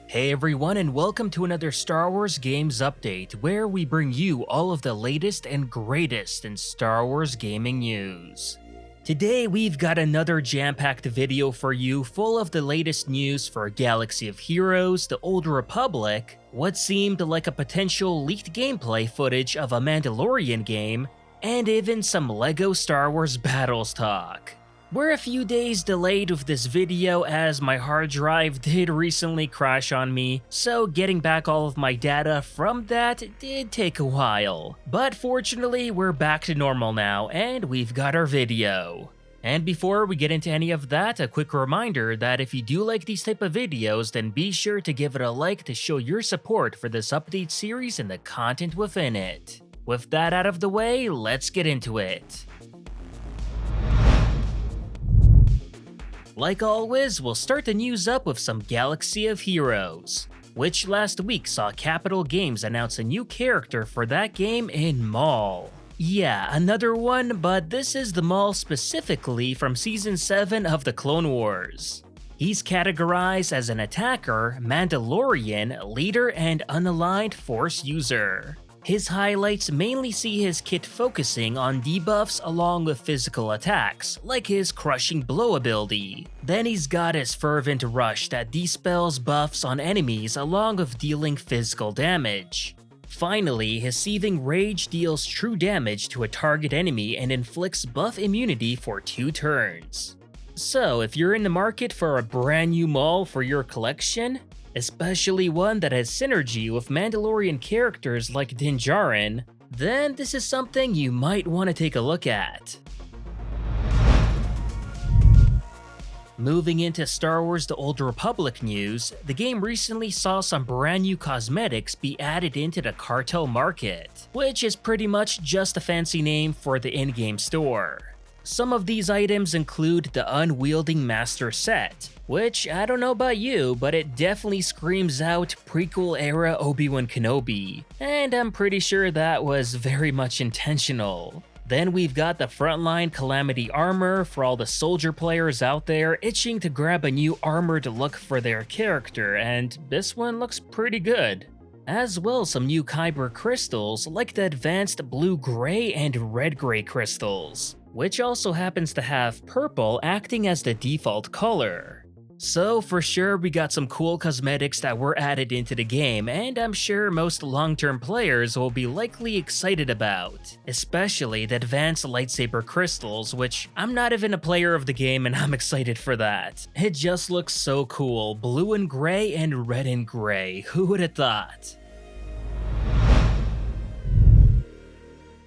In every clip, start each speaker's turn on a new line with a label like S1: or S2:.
S1: Hey everyone, and welcome to another Star Wars Games Update, where we bring you all of the latest and greatest in Star Wars gaming news. Today we've got another jam-packed video for you full of the latest news for Galaxy of Heroes, the Old Republic, what seemed like a potential leaked gameplay footage of a Mandalorian game, and even some LEGO Star Wars Battles talk. We're a few days delayed with this video as my hard drive did recently crash on me, so getting back all of my data from that did take a while. But fortunately, we're back to normal now, and we've got our video. And before we get into any of that, a quick reminder that if you do like these type of videos, then be sure to give it a like to show your support for this update series and the content within it. With that out of the way, let's get into it. Like always, we'll start the news up with some Galaxy of Heroes, which last week saw Capital Games announce a new character for that game in Maul. Yeah, another one, but this is the Maul specifically from Season 7 of the Clone Wars. He's categorized as an attacker, Mandalorian, leader, and unaligned Force user. His highlights mainly see his kit focusing on debuffs along with physical attacks, like his crushing blow ability. Then he's got his fervent rush that dispels buffs on enemies along with dealing physical damage. Finally, his seething rage deals true damage to a target enemy and inflicts buff immunity for 2 turns. So if you're in the market for a brand new Maul for your collection, especially one that has synergy with Mandalorian characters like Din Djarin, then this is something you might want to take a look at. Moving into Star Wars The Old Republic news, the game recently saw some brand new cosmetics be added into the cartel market, which is pretty much just a fancy name for the in-game store. Some of these items include the Unwielding Master set, which I don't know about you, but it definitely screams out prequel-era Obi-Wan Kenobi, and I'm pretty sure that was very much intentional. Then we've got the Frontline Calamity armor for all the soldier players out there itching to grab a new armored look for their character, and this one looks pretty good. As well as some new Kyber crystals like the advanced blue-gray and red-gray crystals, which also happens to have purple acting as the default color. So for sure we got some cool cosmetics that were added into the game, and I'm sure most long-term players will be likely excited about, especially the advanced lightsaber crystals, which I'm not even a player of the game and I'm excited for that. It just looks so cool, blue and gray and red and gray, who would have thought?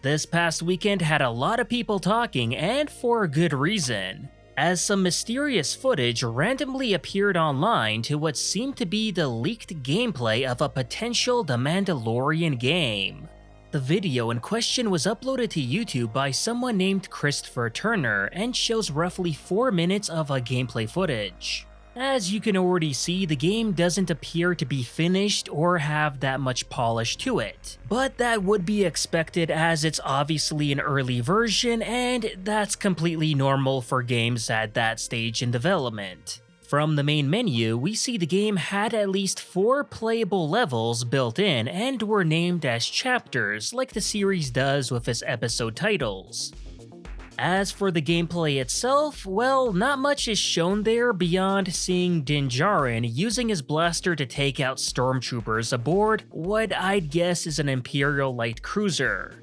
S1: This past weekend had a lot of people talking, and for a good reason, as some mysterious footage randomly appeared online to what seemed to be the leaked gameplay of a potential The Mandalorian game. The video in question was uploaded to YouTube by someone named Christopher Turner and shows roughly 4 minutes of a gameplay footage. As you can already see, the game doesn't appear to be finished or have that much polish to it, but that would be expected as it's obviously an early version, and that's completely normal for games at that stage in development. From the main menu, we see the game had at least 4 playable levels built in and were named as chapters like the series does with its episode titles. As for the gameplay itself, well, not much is shown there beyond seeing Din Djarin using his blaster to take out stormtroopers aboard what I'd guess is an Imperial light cruiser.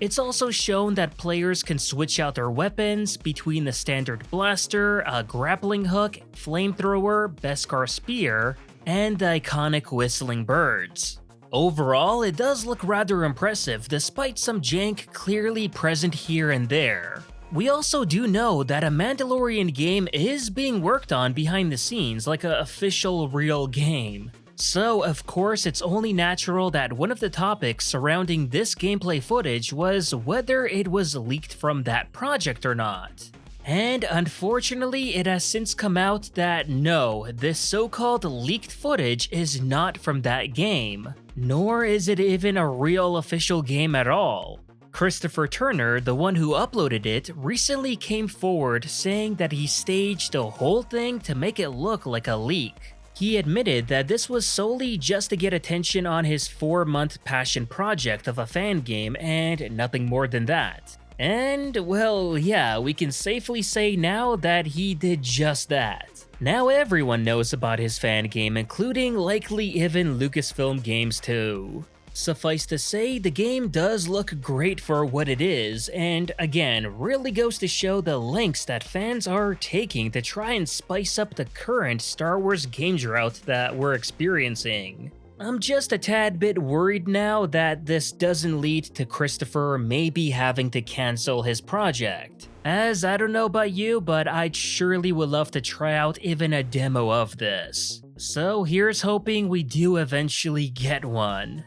S1: It's also shown that players can switch out their weapons between the standard blaster, a grappling hook, flamethrower, Beskar spear, and the iconic whistling birds. Overall, it does look rather impressive despite some jank clearly present here and there. We also do know that a Mandalorian game is being worked on behind the scenes like an official real game. So of course it's only natural that one of the topics surrounding this gameplay footage was whether it was leaked from that project or not. And unfortunately, it has since come out that no, this so-called leaked footage is not from that game, nor is it even a real official game at all. Christopher Turner, the one who uploaded it, recently came forward saying that he staged the whole thing to make it look like a leak. He admitted that this was solely just to get attention on his 4-month passion project of a fan game and nothing more than that. And, well, yeah, we can safely say now that he did just that. Now everyone knows about his fan game, including likely even Lucasfilm Games too. Suffice to say, the game does look great for what it is, and again, really goes to show the lengths that fans are taking to try and spice up the current Star Wars games route that we're experiencing. I'm just a tad bit worried now that this doesn't lead to Christopher maybe having to cancel his project. As I don't know about you, but I'd surely would love to try out even a demo of this. So here's hoping we do eventually get one.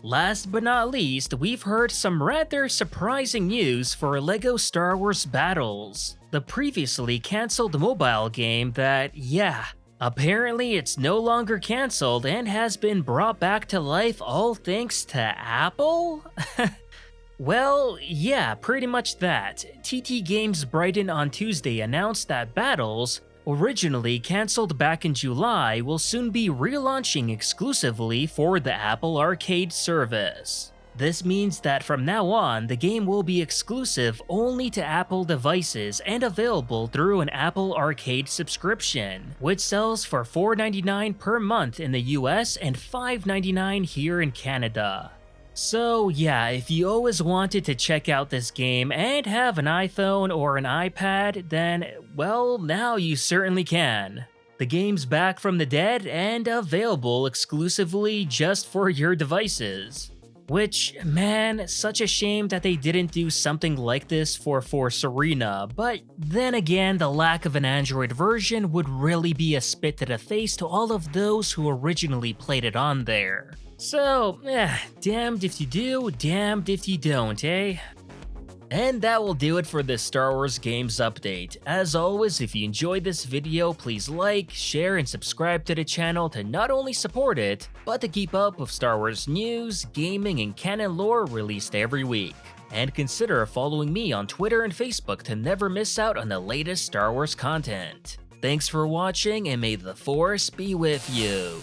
S1: Last but not least, we've heard some rather surprising news for LEGO Star Wars Battles, the previously cancelled mobile game that, yeah, apparently it's no longer cancelled and has been brought back to life all thanks to Apple? Well, yeah, pretty much that. TT Games Brighton on Tuesday announced that Battles, originally cancelled back in July, will soon be relaunching exclusively for the Apple Arcade service. This means that from now on, the game will be exclusive only to Apple devices and available through an Apple Arcade subscription, which sells for $4.99 per month in the US and $5.99 here in Canada. So yeah, if you always wanted to check out this game and have an iPhone or an iPad, then, well, now you certainly can. The game's back from the dead and available exclusively just for your devices. Which, man, such a shame that they didn't do something like this for Force Arena, but then again, the lack of an Android version would really be a spit to the face to all of those who originally played it on there. So, damned if you do, damned if you don't, eh? And that will do it for this Star Wars Games update. As always, if you enjoyed this video, please like, share, and subscribe to the channel to not only support it, but to keep up with Star Wars news, gaming, and canon lore released every week. And consider following me on Twitter and Facebook to never miss out on the latest Star Wars content. Thanks for watching, and may the Force be with you.